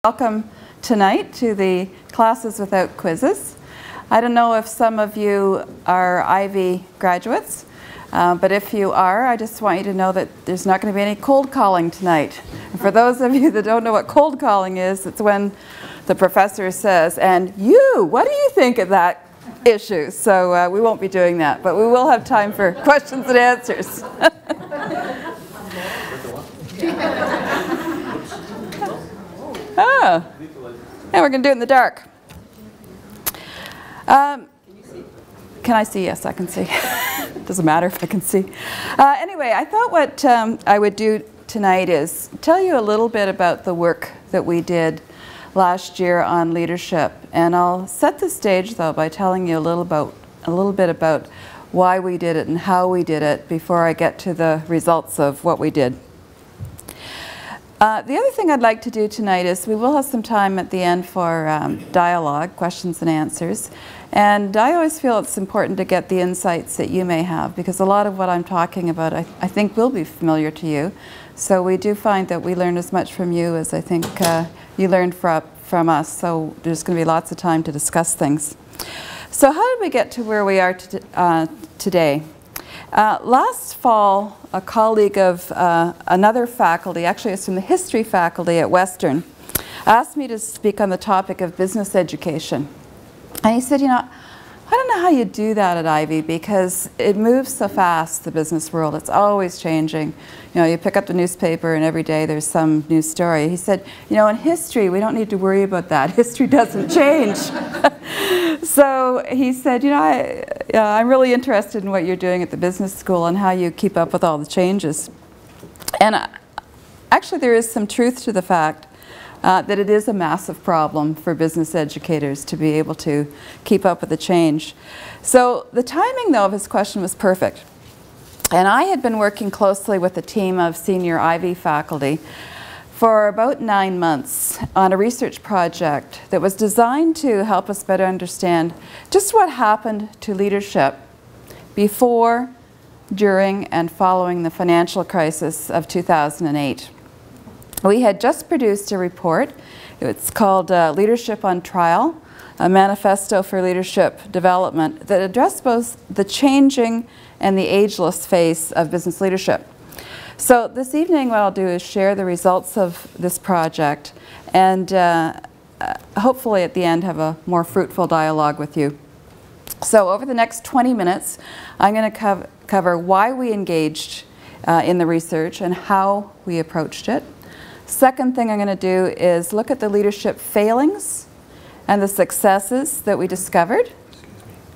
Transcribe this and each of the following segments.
Welcome tonight to the Classes Without Quizzes. I don't know if some of you are Ivey graduates, but if you are, I just want you to know that there's not going to be any cold calling tonight. And for those of you that don't know what cold calling is, it's when the professor says, "And you, what do you think of that issue?" So we won't be doing that, but we will have time for questions and answers. Oh, and we're going to do it in the dark. Can I see? Yes, I can see. Doesn't matter if I can see. Anyway, I thought what I would do tonight is tell you a little bit about the work that we did last year on leadership. And I'll set the stage, though, by telling you a little bit about why we did it and how we did it before I get to the results of what we did. The other thing I'd like to do tonight is we will have some time at the end for dialogue, questions and answers. And I always feel it's important to get the insights that you may have, because a lot of what I'm talking about I think will be familiar to you. So we do find that we learn as much from you as I think you learned from us. So there's going to be lots of time to discuss things. So how did we get to where we are today? Last fall, a colleague of another faculty, actually it's from the history faculty at Western, asked me to speak on the topic of business education. And he said, you know, I don't know how you do that at Ivey, because it moves so fast, the business world. It's always changing. You know, you pick up the newspaper and every day there's some new story. He said, you know, in history, we don't need to worry about that. History doesn't change. So he said, you know, I'm really interested in what you're doing at the business school and how you keep up with all the changes. And actually there is some truth to the fact that it is a massive problem for business educators to be able to keep up with the change. So the timing, though, of his question was perfect. And I had been working closely with a team of senior Ivey faculty for about 9 months on a research project that was designed to help us better understand just what happened to leadership before, during, and following the financial crisis of 2008. We had just produced a report. It's called Leadership on Trial, a manifesto for leadership development that addressed both the changing and the ageless face of business leadership. So this evening what I'll do is share the results of this project and hopefully at the end have a more fruitful dialogue with you. So over the next 20 minutes I'm going to cover why we engaged in the research and how we approached it. Second thing I'm going to do is look at the leadership failings and the successes that we discovered.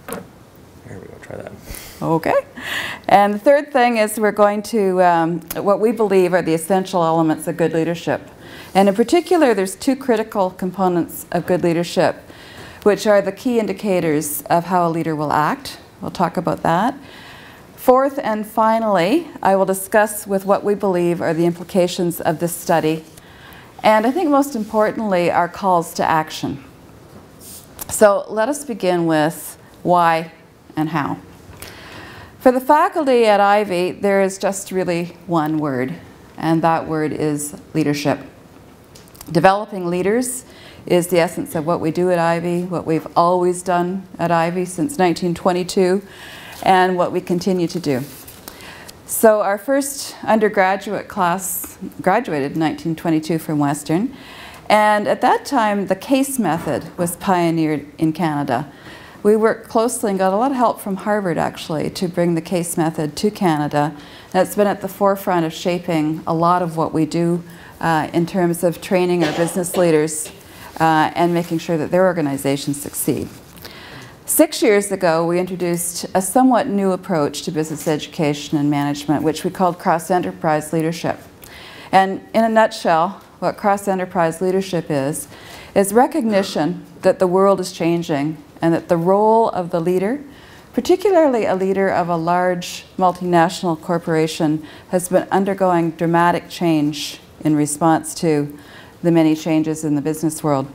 Here we go, try that. Okay. And the third thing is we're going to, what we believe are the essential elements of good leadership. And in particular, there's two critical components of good leadership, which are the key indicators of how a leader will act. We'll talk about that. Fourth and finally, I will discuss with what we believe are the implications of this study. And I think most importantly, our calls to action. So let us begin with why and how. For the faculty at Ivey, there is just really one word, and that word is leadership. Developing leaders is the essence of what we do at Ivey, what we've always done at Ivey since 1922. And what we continue to do. So our first undergraduate class graduated in 1922 from Western, and at that time the case method was pioneered in Canada. We worked closely and got a lot of help from Harvard actually to bring the case method to Canada, and it's been at the forefront of shaping a lot of what we do in terms of training our business leaders and making sure that their organizations succeed. 6 years ago, we introduced a somewhat new approach to business education and management, which we called cross-enterprise leadership. And in a nutshell, what cross-enterprise leadership is recognition that the world is changing and that the role of the leader, particularly a leader of a large multinational corporation, has been undergoing dramatic change in response to the many changes in the business world.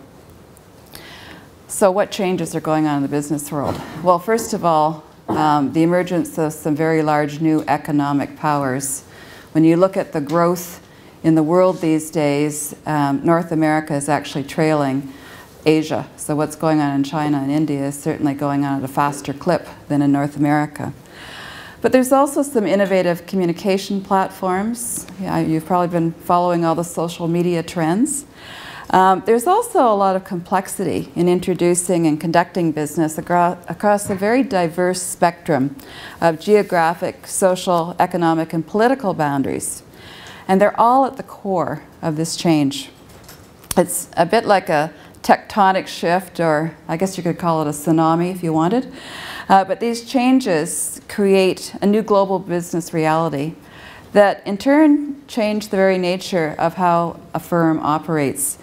So what changes are going on in the business world? Well, first of all, the emergence of some very large new economic powers. When you look at the growth in the world these days, North America is actually trailing Asia. So what's going on in China and India is certainly going on at a faster clip than in North America. But there's also some innovative communication platforms. Yeah, you've probably been following all the social media trends. There's also a lot of complexity in introducing and conducting business across a very diverse spectrum of geographic, social, economic, and political boundaries. And they're all at the core of this change. It's a bit like a tectonic shift, or I guess you could call it a tsunami if you wanted. But these changes create a new global business reality that in turn change the very nature of how a firm operates,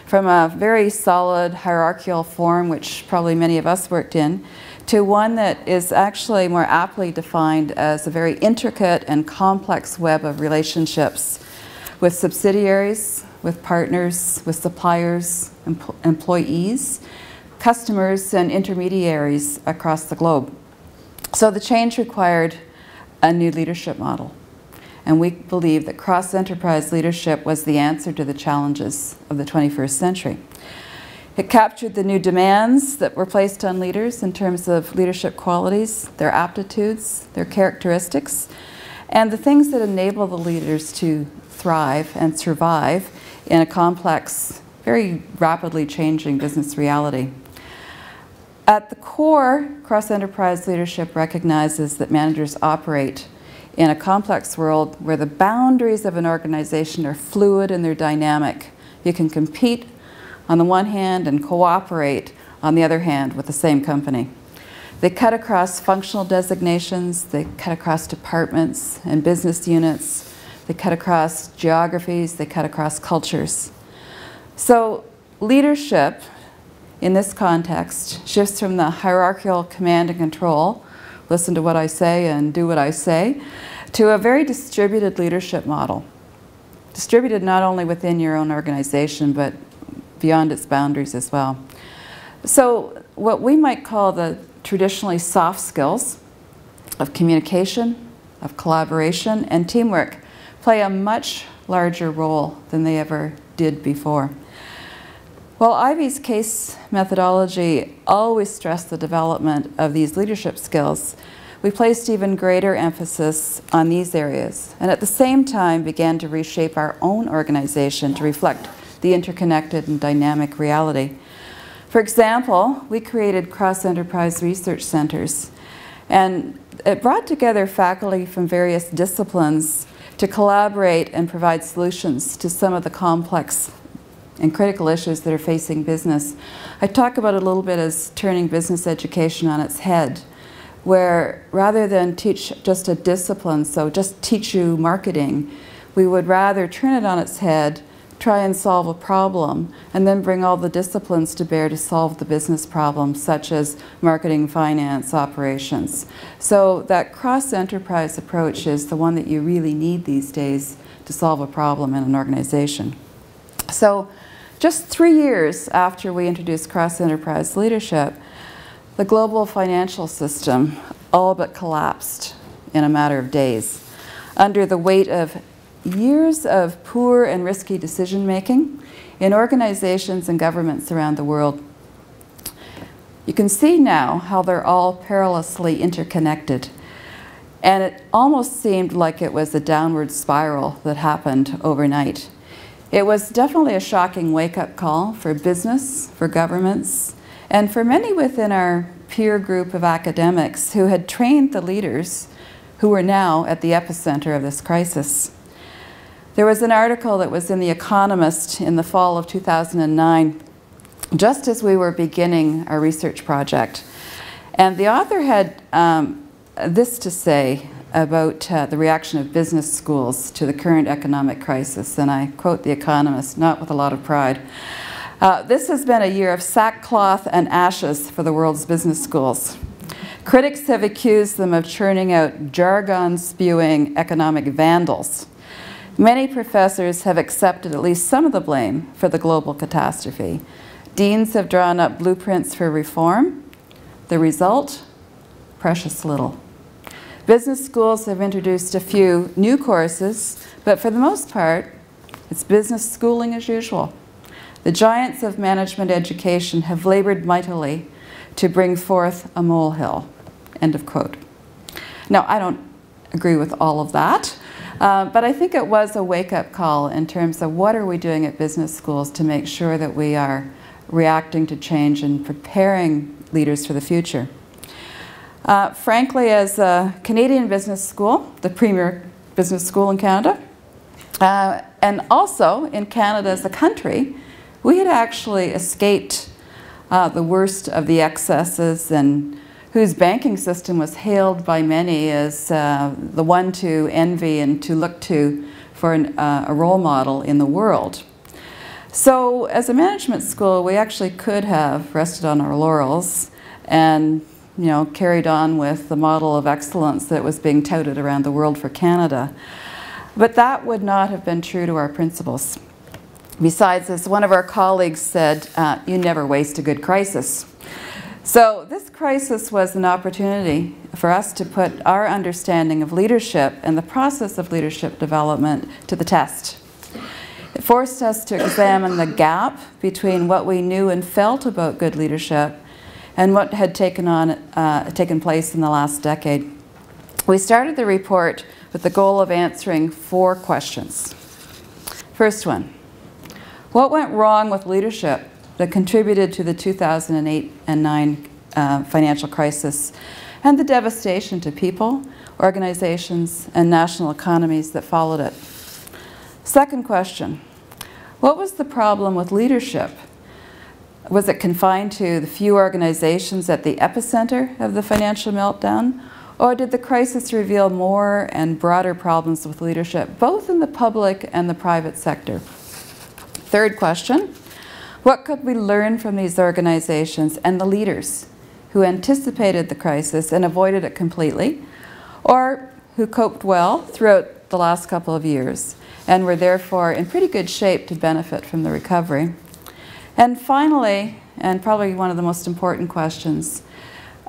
from a very solid hierarchical form, which probably many of us worked in, to one that is actually more aptly defined as a very intricate and complex web of relationships with subsidiaries, with partners, with suppliers, employees, customers, and intermediaries across the globe. So the change required a new leadership model. And we believe that cross-enterprise leadership was the answer to the challenges of the 21st century. It captured the new demands that were placed on leaders in terms of leadership qualities, their aptitudes, their characteristics, and the things that enable the leaders to thrive and survive in a complex, very rapidly changing business reality. At the core, cross-enterprise leadership recognizes that managers operate in a complex world where the boundaries of an organization are fluid and they're dynamic. You can compete on the one hand and cooperate on the other hand with the same company. They cut across functional designations, they cut across departments and business units, they cut across geographies, they cut across cultures. So leadership in this context shifts from the hierarchical command and control, listen to what I say and do what I say, to a very distributed leadership model. Distributed not only within your own organization, but beyond its boundaries as well. So what we might call the traditionally soft skills of communication, of collaboration, and teamwork play a much larger role than they ever did before. While Ivey's case methodology always stressed the development of these leadership skills, we placed even greater emphasis on these areas, and at the same time began to reshape our own organization to reflect the interconnected and dynamic reality. For example, we created cross-enterprise research centers, and it brought together faculty from various disciplines to collaborate and provide solutions to some of the complex and critical issues that are facing business. I talk about it a little bit as turning business education on its head, where rather than teach just a discipline, so just teach you marketing, we would rather turn it on its head, try and solve a problem, and then bring all the disciplines to bear to solve the business problems, such as marketing, finance, operations. So that cross-enterprise approach is the one that you really need these days to solve a problem in an organization. So just 3 years after we introduced cross-enterprise leadership, the global financial system all but collapsed in a matter of days under the weight of years of poor and risky decision-making in organizations and governments around the world. You can see now how they're all perilously interconnected, and it almost seemed like it was a downward spiral that happened overnight. It was definitely a shocking wake-up call for business, for governments, and for many within our peer group of academics who had trained the leaders who were now at the epicenter of this crisis. There was an article that was in The Economist in the fall of 2009, just as we were beginning our research project. And the author had this to say about the reaction of business schools to the current economic crisis, and I quote The Economist, not with a lot of pride. This has been a year of sackcloth and ashes for the world's business schools. Critics have accused them of churning out jargon-spewing economic vandals. Many professors have accepted at least some of the blame for the global catastrophe. Deans have drawn up blueprints for reform. The result? Precious little. Business schools have introduced a few new courses, but for the most part, It's business schooling as usual. The giants of management education have labored mightily to bring forth a molehill. End of quote. Now, I don't agree with all of that, but I think it was a wake-up call in terms of what are we doing at business schools to make sure that we are reacting to change and preparing leaders for the future. Frankly, as a Canadian business school, the premier business school in Canada, and also in Canada as a country, we had actually escaped the worst of the excesses, and whose banking system was hailed by many as the one to envy and to look to for a role model in the world. So as a management school, we actually could have rested on our laurels and carried on with the model of excellence that was being touted around the world for Canada. But that would not have been true to our principles. Besides, as one of our colleagues said, you never waste a good crisis. So this crisis was an opportunity for us to put our understanding of leadership and the process of leadership development to the test. It forced us to examine the gap between what we knew and felt about good leadership and what had taken place in the last decade. We started the report with the goal of answering 4 questions. First one, what went wrong with leadership that contributed to the 2008 and 9 financial crisis and the devastation to people, organizations, and national economies that followed it? Second question, what was the problem with leadership? Was it confined to the few organizations at the epicenter of the financial meltdown? Or did the crisis reveal more and broader problems with leadership, both in the public and the private sector? Third question, what could we learn from these organizations and the leaders who anticipated the crisis and avoided it completely, or who coped well throughout the last couple of years and were therefore in pretty good shape to benefit from the recovery? And finally, and probably one of the most important questions,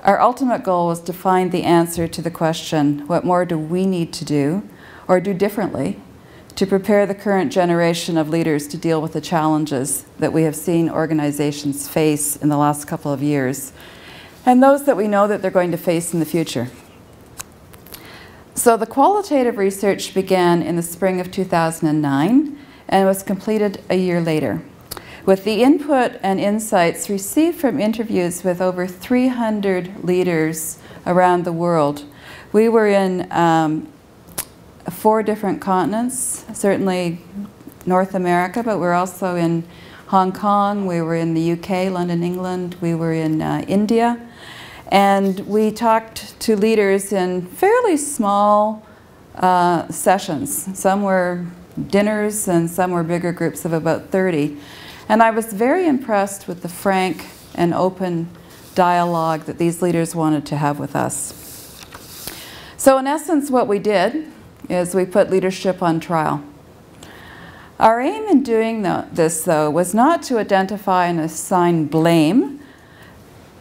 our ultimate goal was to find the answer to the question, what more do we need to do or do differently to prepare the current generation of leaders to deal with the challenges that we have seen organizations face in the last couple of years, and those that we know that they're going to face in the future. So the qualitative research began in the spring of 2009 and was completed a year later, with the input and insights received from interviews with over 300 leaders around the world. We were in 4 different continents, certainly North America, but we're also in Hong Kong, we were in the UK, London, England, we were in India, and we talked to leaders in fairly small sessions. Some were dinners and some were bigger groups of about 30. And I was very impressed with the frank and open dialogue that these leaders wanted to have with us. So in essence, what we did is we put leadership on trial. Our aim in doing this, though, was not to identify and assign blame,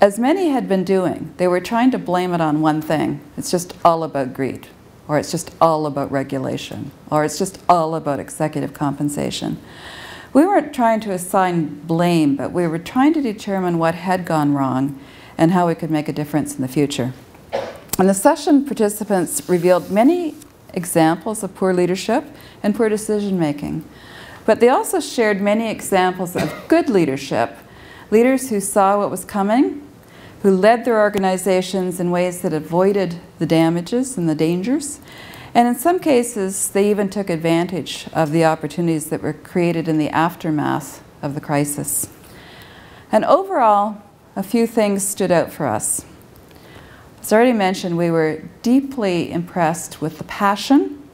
as many had been doing. They were trying to blame it on one thing. It's just all about greed, or it's just all about regulation, or it's just all about executive compensation. We weren't trying to assign blame, but we were trying to determine what had gone wrong and how we could make a difference in the future. And the session participants revealed many examples of poor leadership and poor decision making. But they also shared many examples of good leadership, leaders who saw what was coming, who led their organizations in ways that avoided the damages and the dangers. And in some cases, they even took advantage of the opportunities that were created in the aftermath of the crisis. And overall, a few things stood out for us. As I already mentioned, we were deeply impressed with the passion,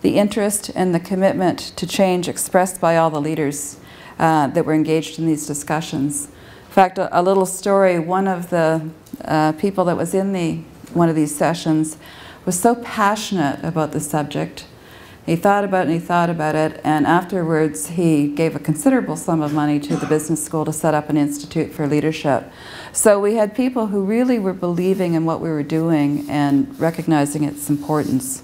the interest, and the commitment to change expressed by all the leaders that were engaged in these discussions. In fact, a little story, one of the people that was in one of these sessions was so passionate about the subject. He thought about it and he thought about it, and afterwards he gave a considerable sum of money to the business school to set up an institute for leadership. So we had people who really were believing in what we were doing and recognizing its importance.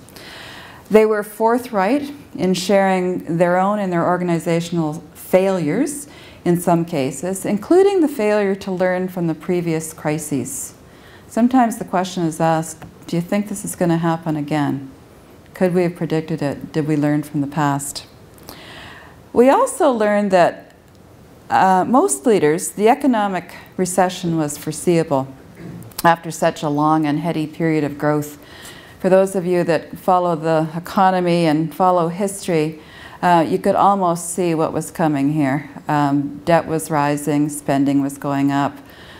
They were forthright in sharing their own and their organizational failures in some cases, including the failure to learn from the previous crises. Sometimes the question is asked, do you think this is going to happen again? Could we have predicted it? Did we learn from the past? We also learned that most leaders, the economic recession was foreseeable after such a long and heady period of growth. For those of you that follow the economy and follow history, you could almost see what was coming here. Debt was rising, spending was going up.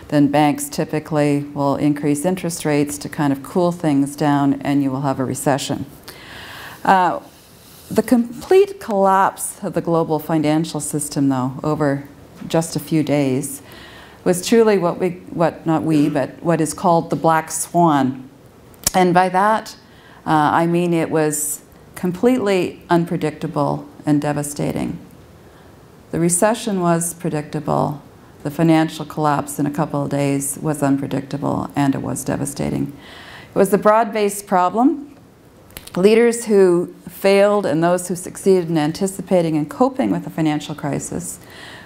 Then banks typically will increase interest rates to kind of cool things down, and you will have a recession. The complete collapse of the global financial system, though, over just a few days, was truly what is called the black swan. And by that, I mean it was completely unpredictable and devastating. The recession was predictable. The financial collapse in a couple of days was unpredictable, and it was devastating. It was a broad-based problem. Leaders who failed and those who succeeded in anticipating and coping with the financial crisis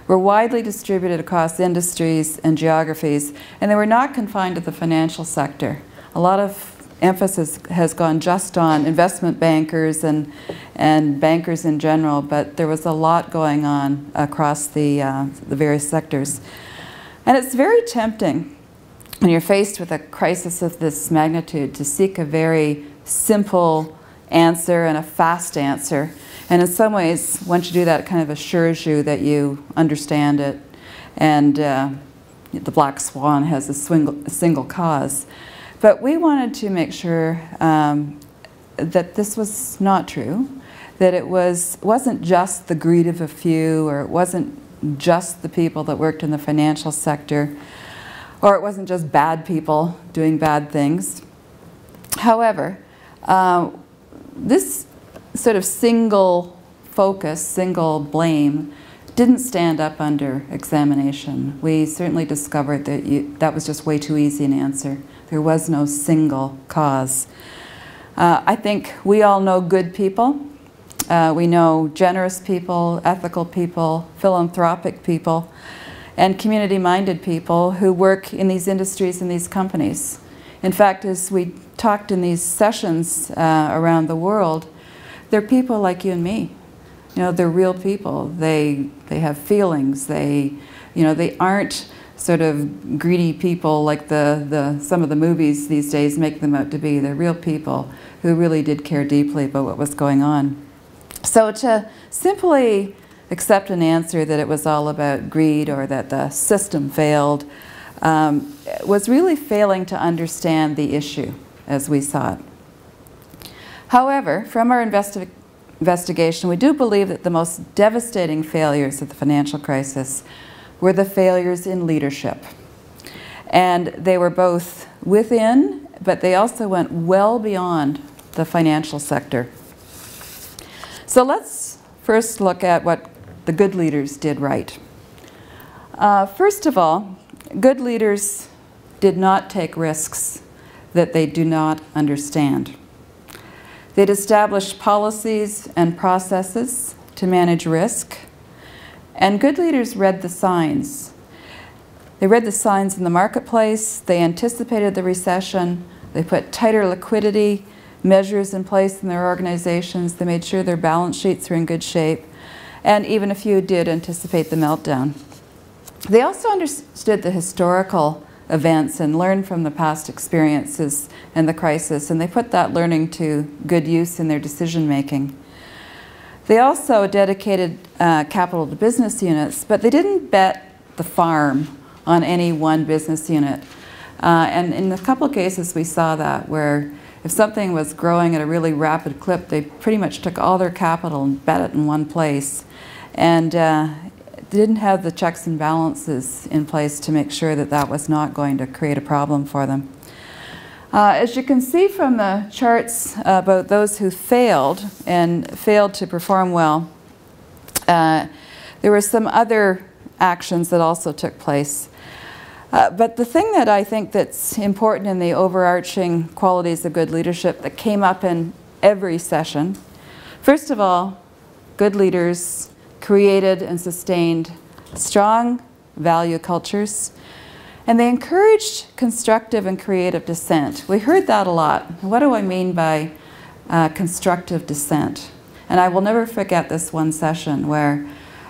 were widely distributed across industries and geographies, and they were not confined to the financial sector. A lot of emphasis has gone just on investment bankers and bankers in general, but there was a lot going on across the various sectors. And it's very tempting when you're faced with a crisis of this magnitude to seek a very simple answer and a fast answer. And in some ways, once you do that, it kind of assures you that you understand it, and the black swan has a single cause. But we wanted to make sure that this was not true, that it wasn't just the greed of a few, or it wasn't just the people that worked in the financial sector, or it wasn't just bad people doing bad things. However, this sort of single focus, single blame, didn't stand up under examination. We certainly discovered that that was just way too easy an answer. There was no single cause. I think we all know good people. We know generous people, ethical people, philanthropic people, and community-minded people who work in these industries and these companies. In fact, as we talked in these sessions around the world, they're people like you and me. You know, they're real people. They have feelings. They aren't sort of greedy people like some of the movies these days make them out to be. They're real people who really did care deeply about what was going on. So to simply accept an answer that it was all about greed or that the system failed was really failing to understand the issue as we saw it. However, from our investigation, we do believe that the most devastating failures of the financial crisis were the failures in leadership. And they were both within, but they also went well beyond the financial sector. So let's first look at what the good leaders did right. First of all, good leaders did not take risks that they do not understand. They'd established policies and processes to manage risk, and good leaders read the signs. They read the signs in the marketplace, they anticipated the recession, they put tighter liquidity measures in place in their organizations, they made sure their balance sheets were in good shape, and even a few did anticipate the meltdown. They also understood the historical events and learned from the past experiences and the crisis, and they put that learning to good use in their decision making. They also dedicated capital to business units, but they didn't bet the farm on any one business unit. And in a couple of cases we saw that, where if something was growing at a really rapid clip, they pretty much took all their capital and bet it in one place. And didn't have the checks and balances in place to make sure that that was not going to create a problem for them. As you can see from the charts about those who failed and failed to perform well, there were some other actions that also took place. But the thing that I think that's important in the overarching qualities of good leadership that came up in every session. First of all, good leaders created and sustained strong value cultures, and they encouraged constructive and creative dissent. We heard that a lot. What do I mean by constructive dissent? And I will never forget this one session where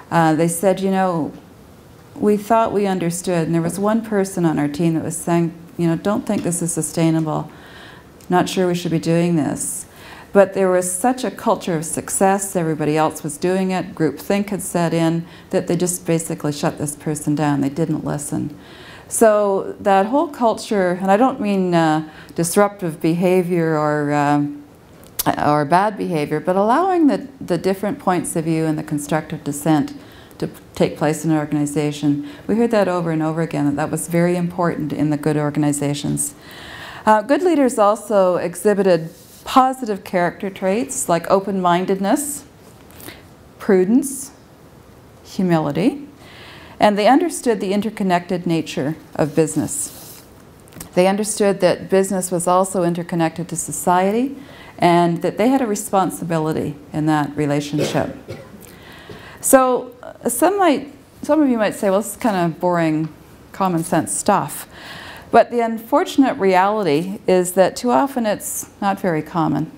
they said, you know, we thought we understood, and there was one person on our team that was saying, you know, don't think this is sustainable. Not sure we should be doing this. But there was such a culture of success, everybody else was doing it, groupthink had set in, that they just basically shut this person down. They didn't listen. So that whole culture, and I don't mean disruptive behavior or bad behavior, but allowing the different points of view and the constructive dissent to take place in an organization. We heard that over and over again, that was very important in the good organizations. Good leaders also exhibited positive character traits like open-mindedness, prudence, humility, and they understood the interconnected nature of business. They understood that business was also interconnected to society and that they had a responsibility in that relationship. So some of you might say, well, this is kind of boring, common sense stuff. But the unfortunate reality is that too often it's not very common.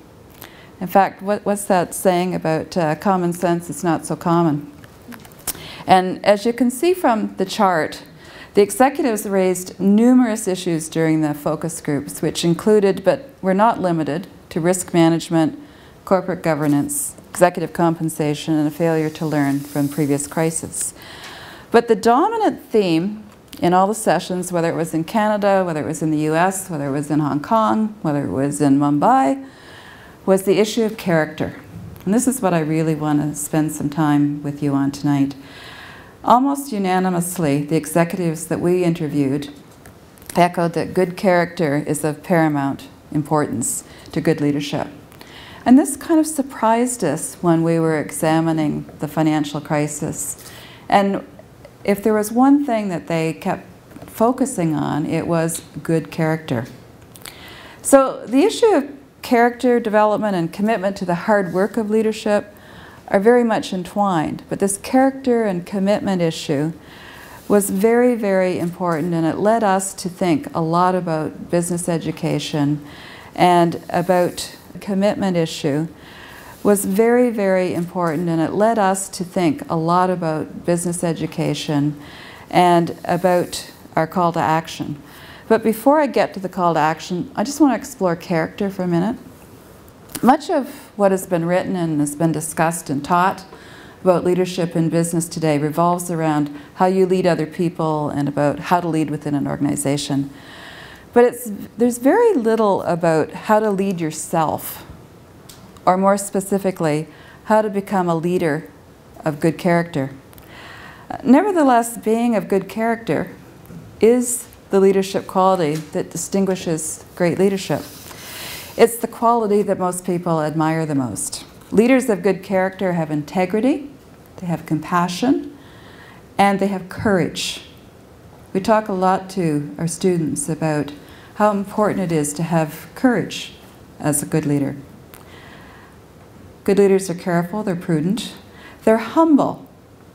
In fact, what's that saying about common sense? It's not so common. And as you can see from the chart, the executives raised numerous issues during the focus groups, which included, but were not limited, to risk management, corporate governance, executive compensation, and a failure to learn from previous crises. But the dominant theme in all the sessions, whether it was in Canada, whether it was in the US, whether it was in Hong Kong, whether it was in Mumbai, was the issue of character. And this is what I really want to spend some time with you on tonight. Almost unanimously, the executives that we interviewed echoed that good character is of paramount importance to good leadership. And this kind of surprised us when we were examining the financial crisis. And if there was one thing that they kept focusing on, it was good character. So the issue of character development and commitment to the hard work of leadership are very much entwined. But this character and commitment issue was very, very important, and it led us to think a lot about business education, and about commitment issue was very, very important, and it led us to think a lot about business education and about our call to action. But before I get to the call to action, I just want to explore character for a minute. Much of what has been written and has been discussed and taught about leadership in business today revolves around how you lead other people and about how to lead within an organization. But there's very little about how to lead yourself, or more specifically, how to become a leader of good character. Nevertheless, being of good character is the leadership quality that distinguishes great leadership. It's the quality that most people admire the most. Leaders of good character have integrity, they have compassion, and they have courage. We talk a lot to our students about how important it is to have courage as a good leader. Good leaders are careful, they're prudent, they're humble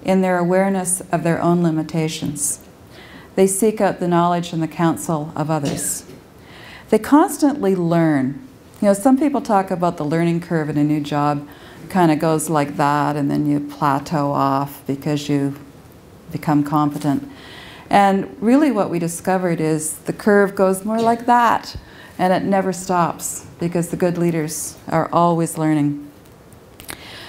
in their awareness of their own limitations. They seek out the knowledge and the counsel of others. They constantly learn. You know, some people talk about the learning curve in a new job kind of goes like that, and then you plateau off because you become competent. And really what we discovered is the curve goes more like that, and it never stops because the good leaders are always learning.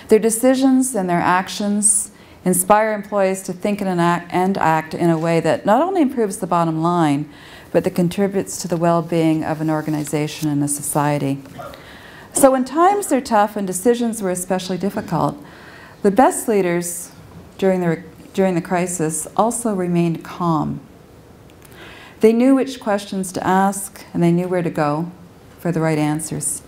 Their decisions and their actions inspire employees to think and act in a way that not only improves the bottom line, but that contributes to the well-being of an organization and a society. So when times are tough and decisions were especially difficult, the best leaders during the crisis also remained calm. They knew which questions to ask, and they knew where to go for the right answers.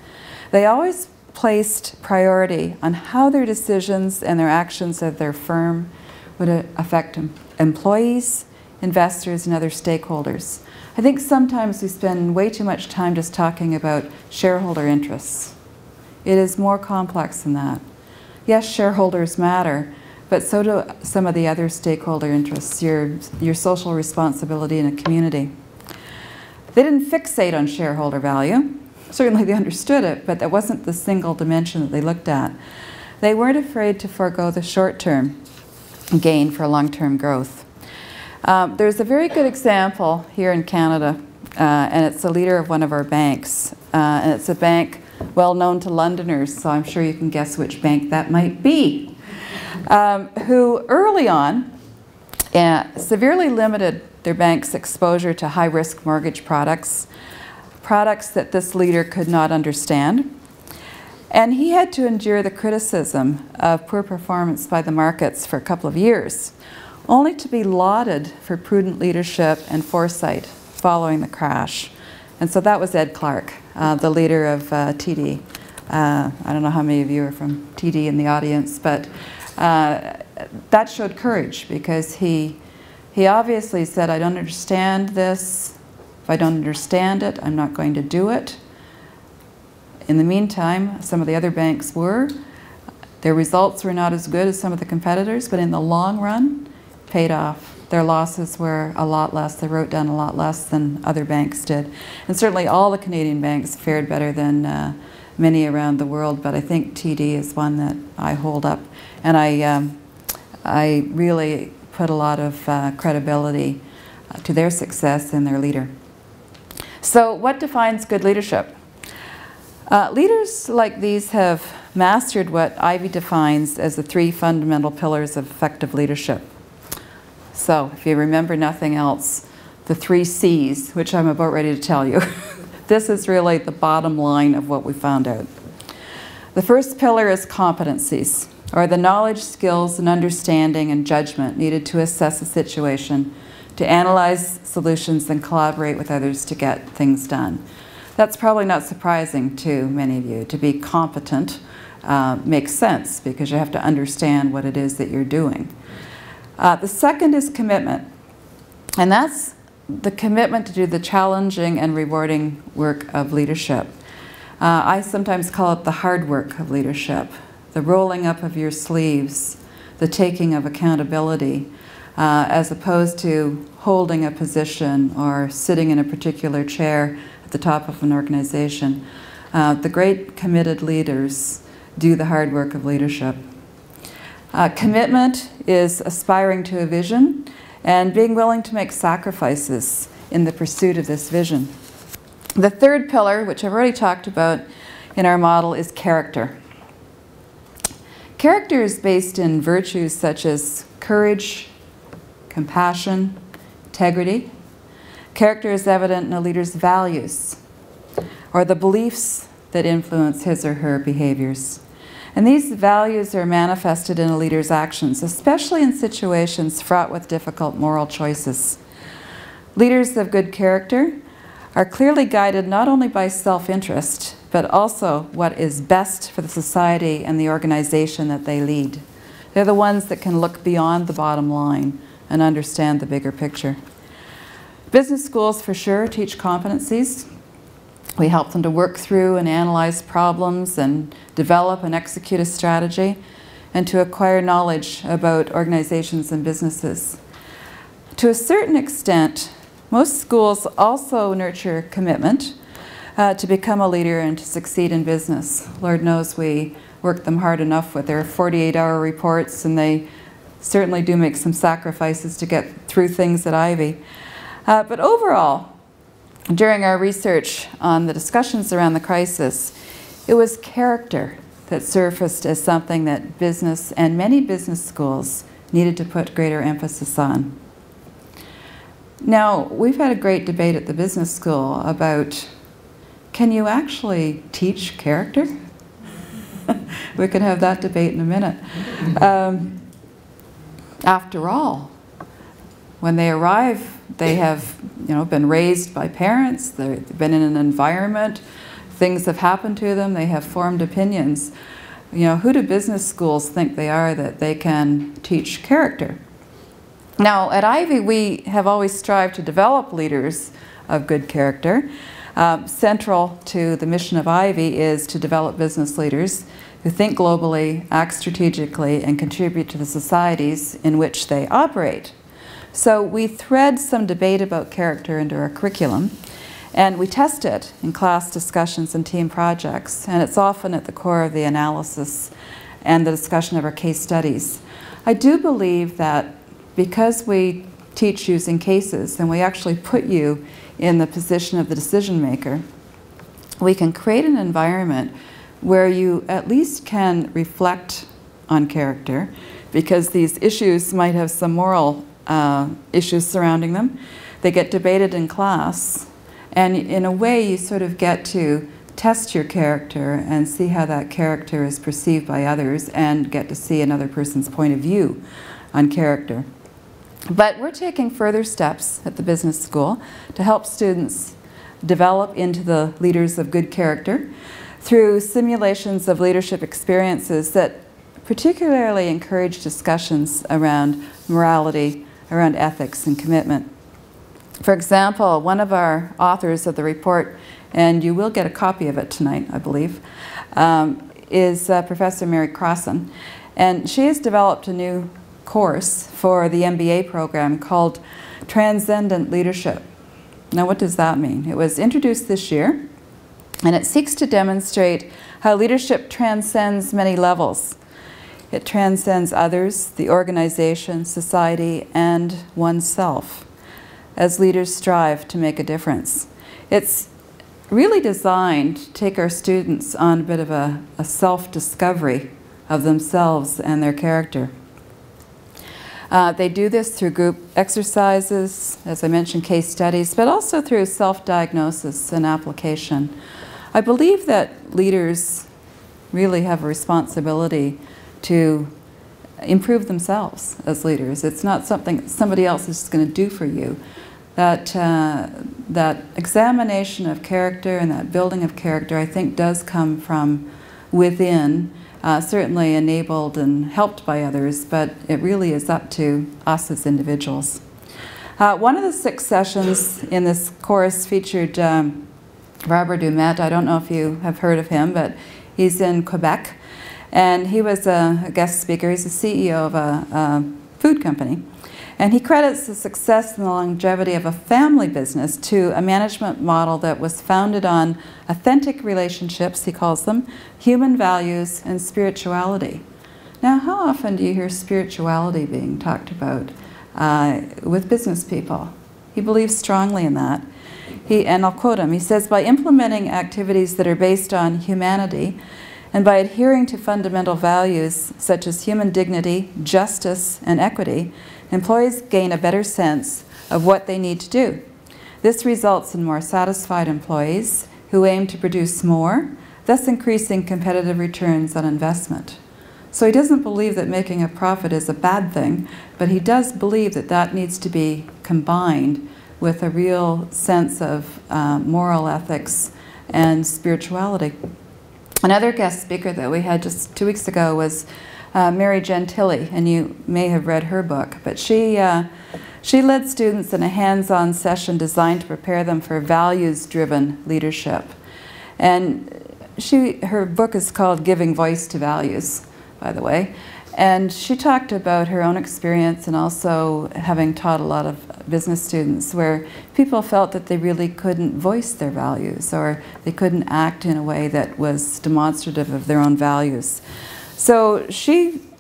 They always placed priority on how their decisions and their actions of their firm would affect employees, investors, and other stakeholders. I think sometimes we spend way too much time just talking about shareholder interests. It is more complex than that. Yes, shareholders matter, but so do some of the other stakeholder interests, your social responsibility in a community. They didn't fixate on shareholder value. Certainly they understood it, but that wasn't the single dimension that they looked at. They weren't afraid to forego the short-term gain for long-term growth. There's a very good example here in Canada, and it's the leader of one of our banks. And it's a bank well known to Londoners, so I'm sure you can guess which bank that might be, who early on severely limited their bank's exposure to high-risk mortgage products that this leader could not understand. And he had to endure the criticism of poor performance by the markets for a couple of years, only to be lauded for prudent leadership and foresight following the crash. And so that was Ed Clark, the leader of TD. I don't know how many of you are from TD in the audience, but that showed courage, because he obviously said, I don't understand this. If I don't understand it, I'm not going to do it. In the meantime, some of the other banks were. Their results were not as good as some of the competitors, but in the long run, paid off. Their losses were a lot less. They wrote down a lot less than other banks did. And certainly all the Canadian banks fared better than many around the world, but I think TD is one that I hold up. And I really put a lot of credibility to their success and their leader. So what defines good leadership? Leaders like these have mastered what Ivey defines as the 3 fundamental pillars of effective leadership. So if you remember nothing else, the 3 C's, which I'm about ready to tell you. This is really the bottom line of what we found out. The first pillar is competencies, or the knowledge, skills, and understanding and judgment needed to assess a situation, to analyze solutions, and collaborate with others to get things done. That's probably not surprising to many of you. To be competent makes sense, because you have to understand what it is that you're doing. The second is commitment, and that's the commitment to do the challenging and rewarding work of leadership. I sometimes call it the hard work of leadership, the rolling up of your sleeves, the taking of accountability, as opposed to holding a position or sitting in a particular chair at the top of an organization. The great committed leaders do the hard work of leadership. Commitment is aspiring to a vision and being willing to make sacrifices in the pursuit of this vision. The third pillar, which I've already talked about in our model, is character. Character is based in virtues such as courage, compassion, integrity. Character is evident in a leader's values, or the beliefs that influence his or her behaviors. And these values are manifested in a leader's actions, especially in situations fraught with difficult moral choices. Leaders of good character are clearly guided not only by self-interest, but also what is best for the society and the organization that they lead. They're the ones that can look beyond the bottom line and understand the bigger picture. Business schools, for sure, teach competencies. We help them to work through and analyze problems and develop and execute a strategy, and to acquire knowledge about organizations and businesses. To a certain extent, most schools also nurture commitment to become a leader and to succeed in business. Lord knows we work them hard enough with their 48-hour reports, and they certainly do make some sacrifices to get through things at Ivey. But overall, during our research on the discussions around the crisis, it was character that surfaced as something that business and many business schools needed to put greater emphasis on. Now, we've had a great debate at the business school about, can you actually teach character? We can have that debate in a minute. After all, when they arrive, they have been raised by parents, they've been in an environment, things have happened to them, they have formed opinions. Who do business schools think they are that they can teach character? Now, at Ivey, we have always strived to develop leaders of good character, Central to the mission of Ivey is to develop business leaders who think globally, act strategically, and contribute to the societies in which they operate. So we thread some debate about character into our curriculum, and we test it in class discussions and team projects, and it's often at the core of the analysis and the discussion of our case studies. I do believe that because we teach using cases and we actually put you in the position of the decision maker, we can create an environment where you at least can reflect on character, because these issues might have some moral issues surrounding them. They get debated in class, and in a way you sort of get to test your character and see how that character is perceived by others, and get to see another person's point of view on character. But we're taking further steps at the business school to help students develop into the leaders of good character through simulations of leadership experiences that particularly encourage discussions around morality, around ethics and commitment. For example, one of our authors of the report, and you will get a copy of it tonight, I believe, is Professor Mary Crossan. And she has developed a new course for the MBA program called Transcendent Leadership. Now, what does that mean? It was introduced this year, and it seeks to demonstrate how leadership transcends many levels. It transcends others, the organization, society, and oneself, as leaders strive to make a difference. It's really designed to take our students on a bit of a self-discovery of themselves and their character. They do this through group exercises, as I mentioned, case studies, but also through self-diagnosis and application. I believe that leaders really have a responsibility to improve themselves as leaders. It's not something somebody else is going to do for you. That examination of character and that building of character, I think, does come from within, certainly enabled and helped by others, but it really is up to us as individuals. One of the 6 sessions in this course featured Robert Dumet. I don't know if you have heard of him, but he's in Quebec, and he was a guest speaker. He's the CEO of a food company, and he credits the success and the longevity of a family business to a management model that was founded on authentic relationships, he calls them, human values, and spirituality. Now, how often do you hear spirituality being talked about with business people? He believes strongly in that. And I'll quote him, he says, "By implementing activities that are based on humanity and by adhering to fundamental values such as human dignity, justice, and equity, employees gain a better sense of what they need to do. This results in more satisfied employees who aim to produce more, thus increasing competitive returns on investment." So he doesn't believe that making a profit is a bad thing, but he does believe that that needs to be combined with a real sense of moral ethics and spirituality. Another guest speaker that we had just 2 weeks ago was Mary Gentili, and you may have read her book, but she led students in a hands-on session designed to prepare them for values-driven leadership. And her book is called Giving Voice to Values, by the way. And she talked about her own experience and also having taught a lot of business students where people felt that they really couldn't voice their values, or they couldn't act in a way that was demonstrative of their own values. So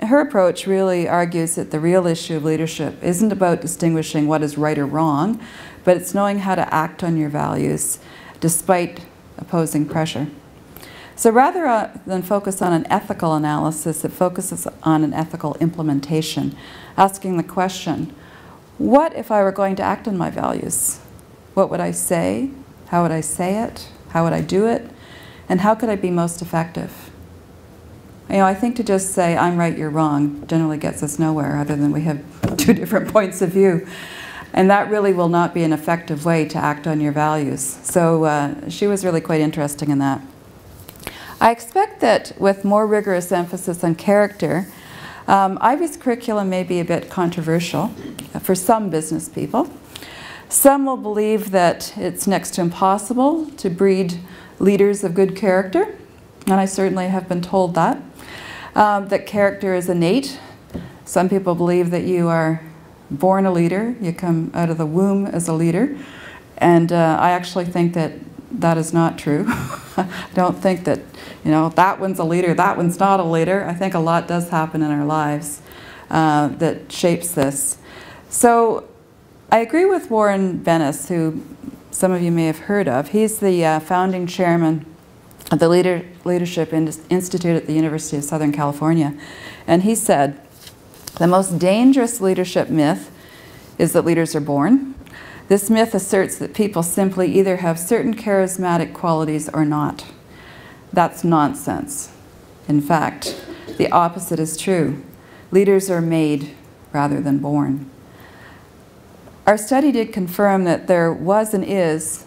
her approach really argues that the real issue of leadership isn't about distinguishing what is right or wrong, but it's knowing how to act on your values despite opposing pressure. So rather than focus on an ethical analysis, it focuses on an ethical implementation, asking the question, what if I were going to act on my values? What would I say? How would I say it? How would I do it? And how could I be most effective? You know, I think to just say, I'm right, you're wrong, generally gets us nowhere, other than we have 2 different points of view. And that really will not be an effective way to act on your values. So she was really quite interesting in that. I expect that with more rigorous emphasis on character, Ivey's curriculum may be a bit controversial for some business people. Some will believe that it's next to impossible to breed leaders of good character, and I certainly have been told that. That character is innate. Some people believe that you are born a leader, you come out of the womb as a leader, and I actually think that that is not true. I don't think that, that one's a leader, that one's not a leader. I think a lot does happen in our lives that shapes this. So I agree with Warren Bennis, who some of you may have heard of. He's the founding chairman of the Leadership Institute at the University of Southern California. And he said, the most dangerous leadership myth is that leaders are born. This myth asserts that people simply either have certain charismatic qualities or not. That's nonsense. In fact, the opposite is true. Leaders are made rather than born. Our study did confirm that there was and is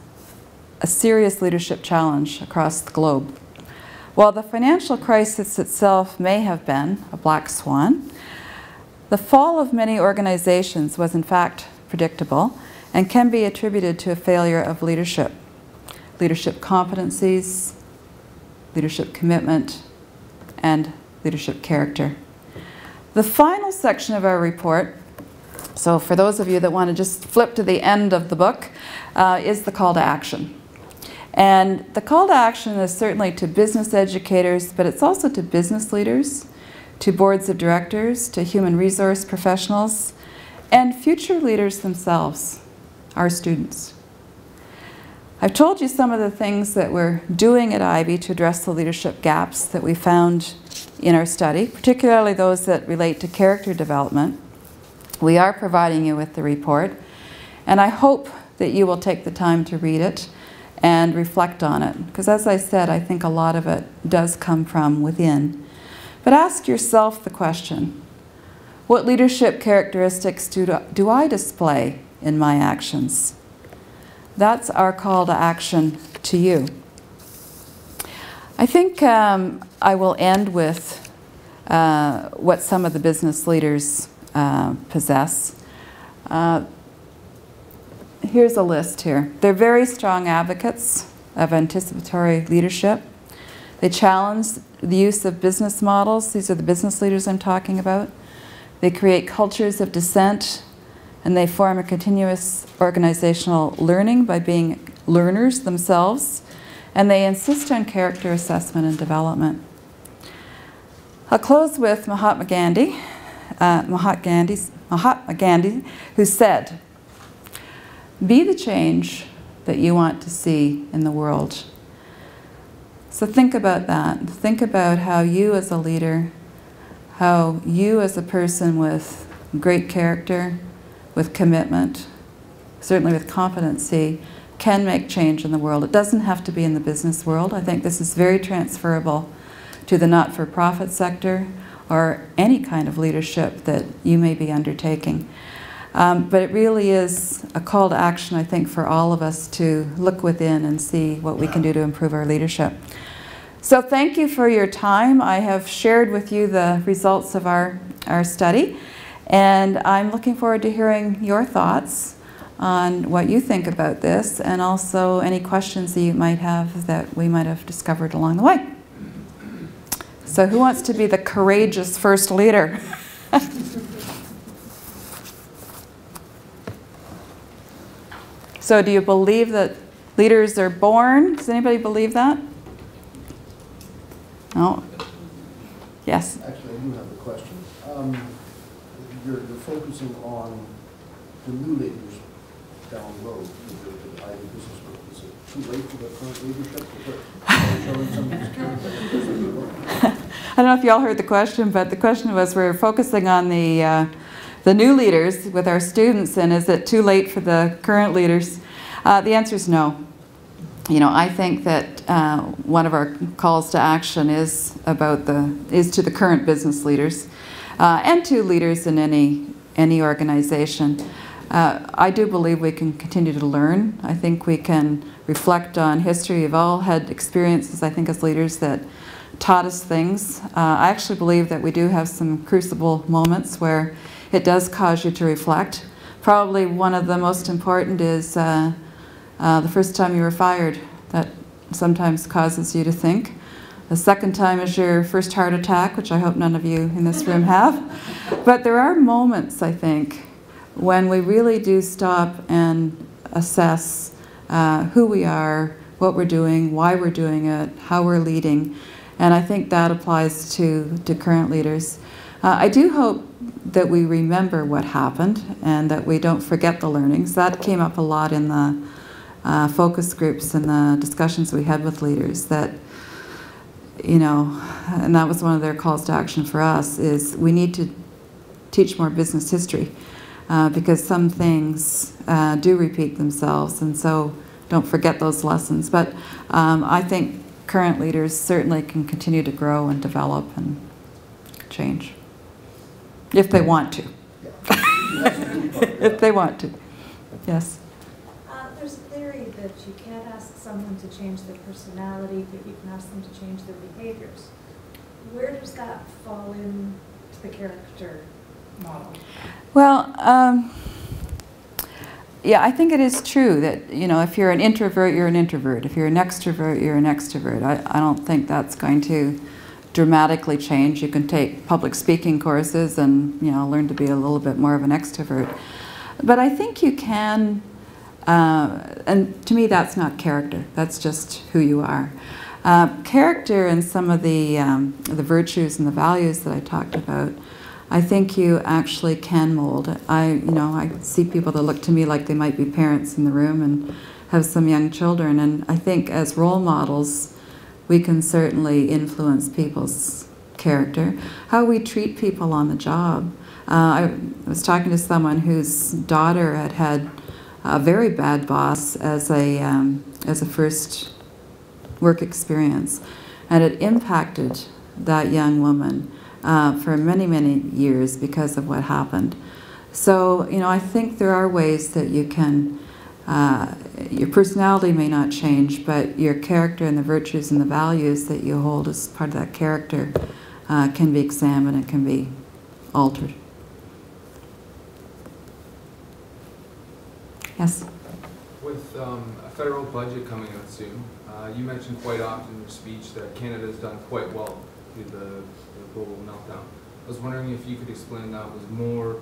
a serious leadership challenge across the globe. While the financial crisis itself may have been a black swan, the fall of many organizations was in fact predictable and can be attributed to a failure of leadership. Leadership competencies, leadership commitment, and leadership character. The final section of our report, so for those of you that want to just flip to the end of the book, is the call to action. And the call to action is certainly to business educators, but it's also to business leaders, to boards of directors, to human resource professionals, and future leaders themselves, our students. I've told you some of the things that we're doing at Ivey to address the leadership gaps that we found in our study, particularly those that relate to character development. We are providing you with the report, and I hope that you will take the time to read it and reflect on it, because as I said, I think a lot of it does come from within. But ask yourself the question, what leadership characteristics do I display in my actions? That's our call to action to you. I think I will end with what some of the business leaders possess. Here's a list here. They're very strong advocates of anticipatory leadership. They challenge the use of business models. These are the business leaders I'm talking about. They create cultures of dissent, and they form a continuous organizational learning by being learners themselves, and they insist on character assessment and development. I'll close with Mahatma Gandhi, who said, "Be the change that you want to see in the world." So think about that. Think about how you as a leader, how you as a person with great character, with commitment, certainly with competency, can make change in the world. It doesn't have to be in the business world. I think this is very transferable to the not-for-profit sector or any kind of leadership that you may be undertaking. But it really is a call to action, I think, for all of us to look within and see what we can do to improve our leadership. So thank you for your time. I have shared with you the results of our study, and I'm looking forward to hearing your thoughts on what you think about this, and also any questions that you might have that we might have discovered along the way. So who wants to be the courageous first leader? So do you believe that leaders are born? Does anybody believe that? No? Yes? Actually, I do have a question. You're focusing on the new leaders down the road with the Ivey Business Group. Is it too late for the current leadership to put showing some of these characteristics? I don't know if you all heard the question, but the question was, we're focusing on the new leaders with our students, and is it too late for the current leaders? The answer is no. You know, I think that one of our calls to action is to the current business leaders and to leaders in any organization. I do believe we can continue to learn. I think we can reflect on history. We've all had experiences, I think, as leaders that taught us things. I actually believe that we do have some crucible moments where it does cause you to reflect. probably one of the most important is the first time you were fired. That sometimes causes you to think. The second time is your first heart attack, which I hope none of you in this room have. But there are moments, I think, when we really do stop and assess who we are, what we're doing, why we're doing it, how we're leading. And I think that applies to current leaders. I do hope that we remember what happened and that we don't forget the learnings. That came up a lot in the focus groups and the discussions we had with leaders, that, you know, and that was one of their calls to action for us, is we need to teach more business history because some things do repeat themselves, and so don't forget those lessons. But I think current leaders certainly can continue to grow and develop and change, if they want to. If they want to, yes. There's a theory that you can't ask someone to change their personality, but you can ask them to change their behaviors. Where does that fall into the character model? Well, yeah, I think it is true that, you know, if you're an introvert, you're an introvert. If you're an extrovert, you're an extrovert. I don't think that's going to dramatically change. You can take public speaking courses and, you know, learn to be a little bit more of an extrovert. But I think you can, and to me that's not character, that's just who you are. Character and some of the virtues and the values that I talked about, I think you actually can mold. I see people that look to me like they might be parents in the room and have some young children, and I think as role models we can certainly influence people's character. How we treat people on the job. I was talking to someone whose daughter had a very bad boss as a first work experience, and it impacted that young woman for many, many years because of what happened. So, you know, I think there are ways that you can, your personality may not change, but your character and the virtues and the values that you hold as part of that character can be examined and can be altered. Yes? With a federal budget coming out soon, you mentioned quite often in your speech that Canada has done quite well through the global meltdown. I was wondering if you could explain that was more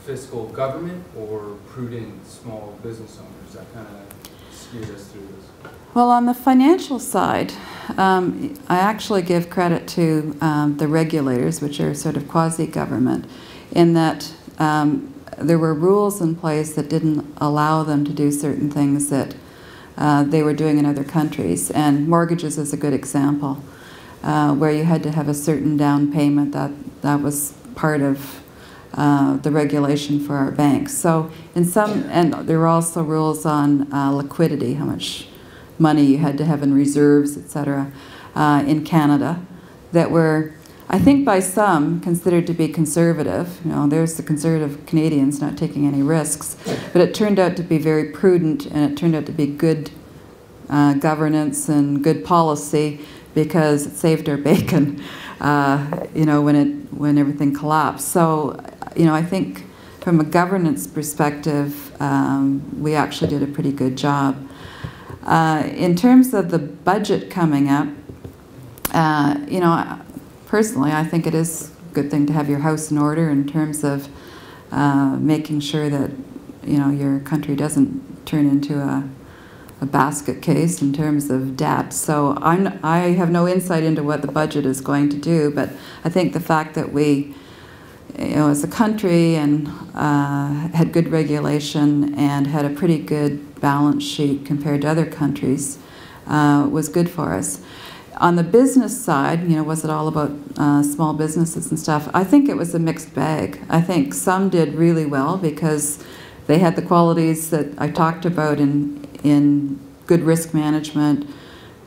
fiscal government or prudent small business owners that kind of steered us through this. Well, on the financial side, I actually give credit to the regulators, which are sort of quasi-government, in that there were rules in place that didn't allow them to do certain things that they were doing in other countries. And mortgages is a good example, where you had to have a certain down payment. That was part of the regulation for our banks. So in some, and there were also rules on liquidity, how much money you had to have in reserves, etc., in Canada, that were, I think by some, considered to be conservative. You know, there's the conservative Canadians not taking any risks, but it turned out to be very prudent, and it turned out to be good governance and good policy, because it saved our bacon, you know, when everything collapsed. So, you know, I think from a governance perspective, we actually did a pretty good job. In terms of the budget coming up, you know, personally, I think it is a good thing to have your house in order in terms of making sure that, you know, your country doesn't turn into a basket case in terms of debt. So I have no insight into what the budget is going to do, but I think the fact that we, you know, as a country and had good regulation and had a pretty good balance sheet compared to other countries was good for us. On the business side, you know, was it all about small businesses and stuff? I think it was a mixed bag. I think some did really well because they had the qualities that I talked about in good risk management.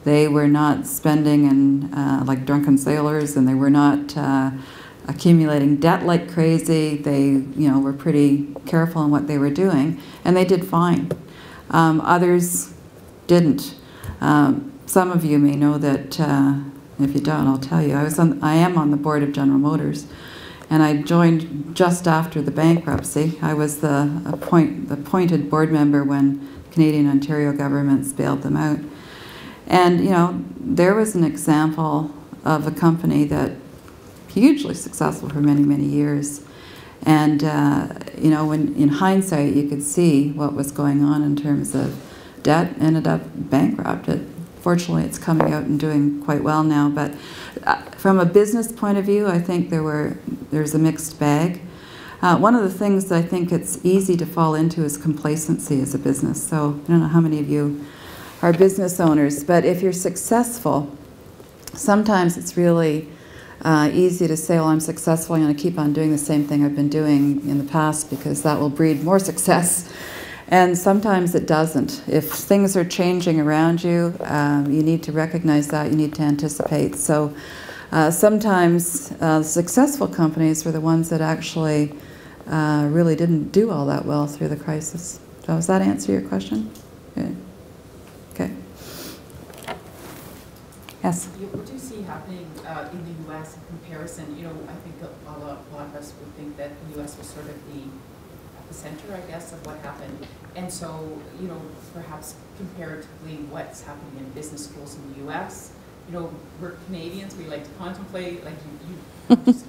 They were not spending and like drunken sailors, and they were not accumulating debt like crazy. They, you know, were pretty careful in what they were doing, and they did fine. Others didn't. Some of you may know that, if you don't, I'll tell you, I am on the board of General Motors, and I joined just after the bankruptcy. I was the appointed board member when the Canadian Ontario governments bailed them out. And, you know, there was an example of a company that hugely successful for many, many years. And, you know, when in hindsight you could see what was going on in terms of debt, ended up bankrupt. Fortunately, it's coming out and doing quite well now. But from a business point of view, I think there's a mixed bag. One of the things that I think it's easy to fall into is complacency as a business. So I don't know how many of you are business owners, but if you're successful, sometimes it's really easy to say, well, I'm successful, I'm going to keep on doing the same thing I've been doing in the past because that will breed more success. And sometimes it doesn't. If things are changing around you, you need to recognize that, you need to anticipate. So sometimes successful companies were the ones that actually really didn't do all that well through the crisis. So does that answer your question? Okay. Okay. Yes? What do you see happening in the U.S. in comparison? You know, I think a lot of us would think that the U.S. was sort of the epicenter, I guess, of what happened. And so, you know, perhaps comparatively what's happening in business schools in the U.S., you know, we're Canadians, we like to contemplate, like you just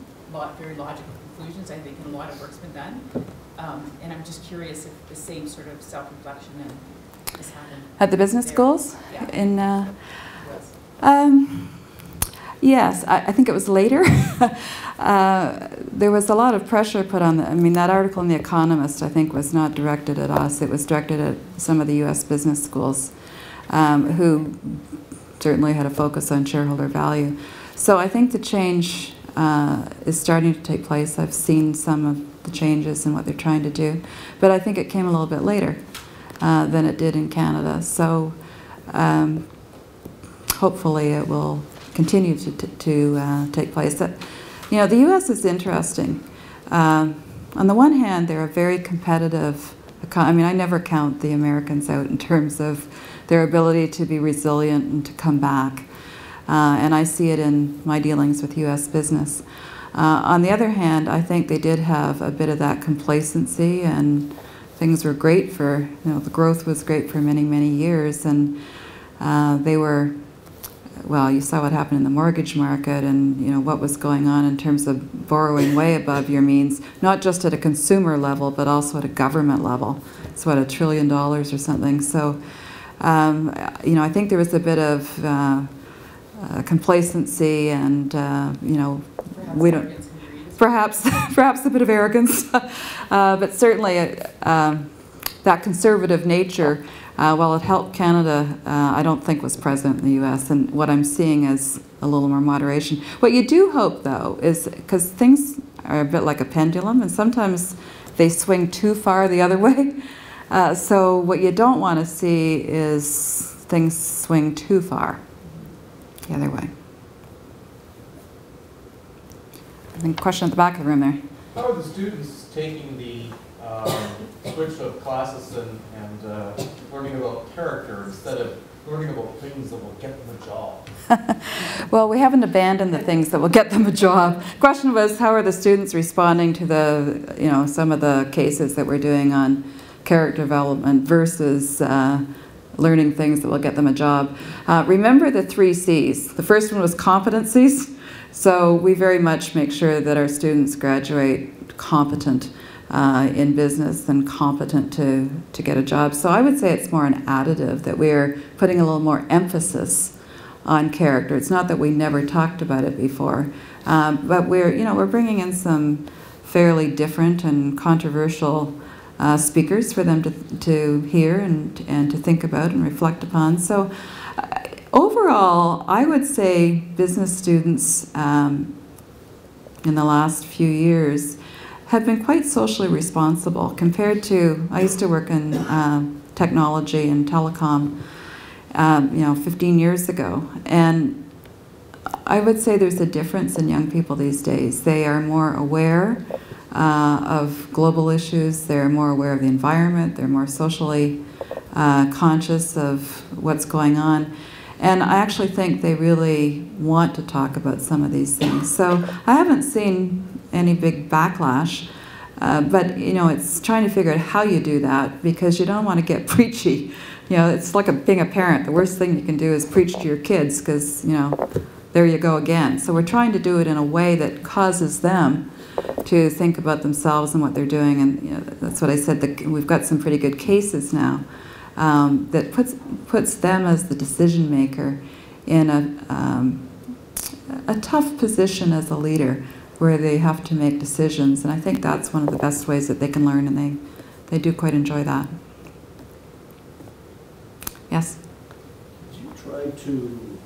very logical conclusions, I think, and a lot of work's been done. And I'm just curious if the same sort of self-reflection has happened. At the business there. schools? Yeah. In, Yes. yes, I think it was later. There was a lot of pressure put on I mean, that article in The Economist, I think, was not directed at us. It was directed at some of the U.S. business schools who certainly had a focus on shareholder value. So I think the change is starting to take place. I've seen some of the changes and what they're trying to do. But I think it came a little bit later than it did in Canada. So hopefully it will continue to take place. You know, the U.S. is interesting. On the one hand, they're a very competitive I mean, I never count the Americans out in terms of their ability to be resilient and to come back. And I see it in my dealings with U.S. business. On the other hand, I think they did have a bit of that complacency, and things were great for, you know, the growth was great for many, many years. And they were, well, you saw what happened in the mortgage market and, you know, what was going on in terms of borrowing way above your means, not just at a consumer level, but also at a government level. It's what, $1 trillion or something. So, you know, I think there was a bit of complacency and, you know, we don't, perhaps a bit of arrogance, but certainly that conservative nature, while it helped Canada, I don't think was present in the U.S. And what I'm seeing is a little more moderation. What you do hope, though, is because things are a bit like a pendulum, and sometimes they swing too far the other way. So what you don't want to see is things swing too far the other way. I think question at the back of the room there. How are the students taking the switch of classes and learning about character instead of learning about things that will get them a job? Well, we haven't abandoned the things that will get them a job. The question was, how are the students responding to the, you know, some of the cases that we're doing on character development versus learning things that will get them a job? Remember the 3 C's. The first one was competencies. So we very much make sure that our students graduate competent in business and competent to get a job. So I would say it's more an additive, that we're putting a little more emphasis on character. It's not that we never talked about it before, but we're bringing in some fairly different and controversial speakers for them to hear and to think about and reflect upon. So overall, I would say business students in the last few years have been quite socially responsible compared to, I used to work in technology and telecom, 15 years ago. And I would say there's a difference in young people these days. They are more aware of global issues. They're more aware of the environment. They're more socially conscious of what's going on. And I actually think they really want to talk about some of these things. So I haven't seen any big backlash. But, you know, it's trying to figure out how you do that, because you don't want to get preachy. You know, it's like being a parent. The worst thing you can do is preach to your kids, because, you know, there you go again. So we're trying to do it in a way that causes them to think about themselves and what they're doing. And, you know, that's what I said, that we've got some pretty good cases now that puts them as the decision maker in a tough position as a leader, where they have to make decisions. And I think that's one of the best ways that they can learn, and they do quite enjoy that. Yes? Do you try to,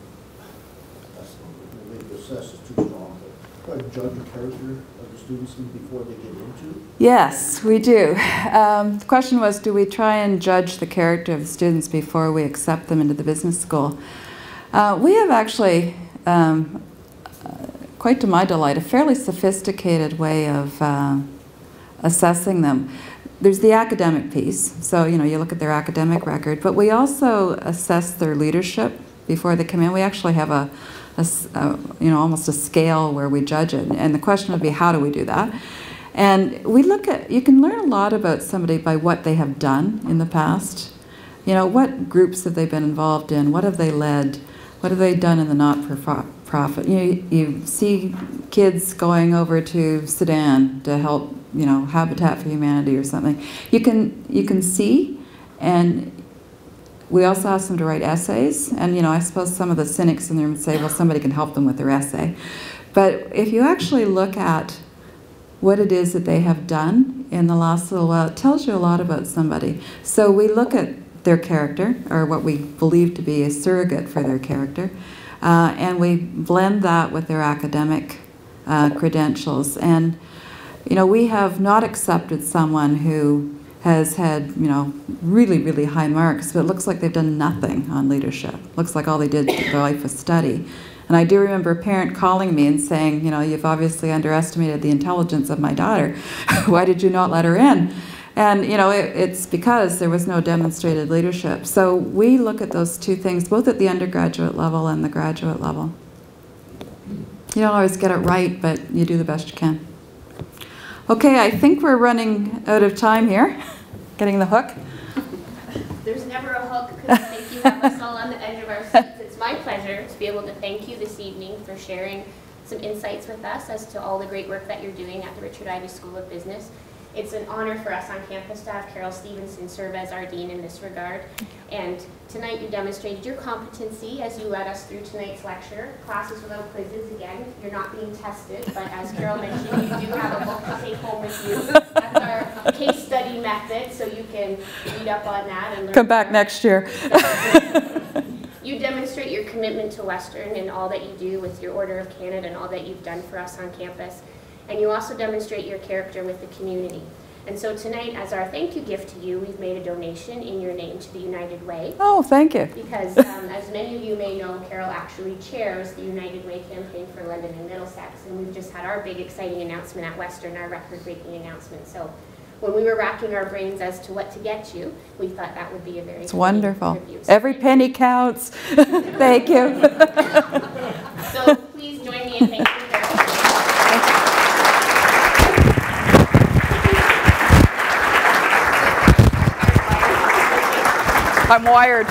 maybe assess is too strong, but try to judge the character of the students before they get into? Yes, we do. The question was, do we try and judge the character of the students before we accept them into the business school? We have actually, quite to my delight, a fairly sophisticated way of assessing them. There's the academic piece, so you know, you look at their academic record, but we also assess their leadership before they come in. We actually have a you know, almost a scale where we judge it, and the question would be, how do we do that? And we look at, you can learn a lot about somebody by what they have done in the past. You know, what groups have they been involved in? What have they led? What have they done in the not-for-profit? You see kids going over to Sudan to help, you know, Habitat for Humanity or something. You can see, and we also ask them to write essays. And, you know, I suppose some of the cynics in there would say, well, somebody can help them with their essay. But if you actually look at what it is that they have done in the last little while, it tells you a lot about somebody. So we look at their character, or what we believe to be a surrogate for their character, and we blend that with their academic credentials. And, you know, we have not accepted someone who has had, you know, really, really high marks, but it looks like they've done nothing on leadership. Looks like all they did their life was study. And I do remember a parent calling me and saying, you know, you've obviously underestimated the intelligence of my daughter. Why did you not let her in? And, you know, it's because there was no demonstrated leadership. So we look at those two things, both at the undergraduate level and the graduate level. You don't always get it right, but you do the best you can. Okay, I think we're running out of time here. Getting the hook? There's never a hook, because I think you have us all on the edge of our seats. It's my pleasure to be able to thank you this evening for sharing some insights with us as to all the great work that you're doing at the Richard Ivey School of Business. It's an honor for us on campus to have Carol Stephenson serve as our dean in this regard. And tonight you demonstrated your competency as you led us through tonight's lecture. Classes without quizzes, again, you're not being tested, but as Carol mentioned, you do have a book to take home with you. That's our case study method, so you can read up on that and learn. Come back next year. You demonstrate your commitment to Western and all that you do with your Order of Canada and all that you've done for us on campus. And you also demonstrate your character with the community. And so tonight, as our thank you gift to you, we've made a donation in your name to the United Way. Oh, thank you. Because as many of you may know, Carol actually chairs the United Way campaign for London and Middlesex. And we've just had our big exciting announcement at Western, our record-breaking announcement. So when we were racking our brains as to what to get you, we thought that would be a very It's wonderful. tribute. Every penny counts. Thank you. So please join me in thanking Carol. I'm wired.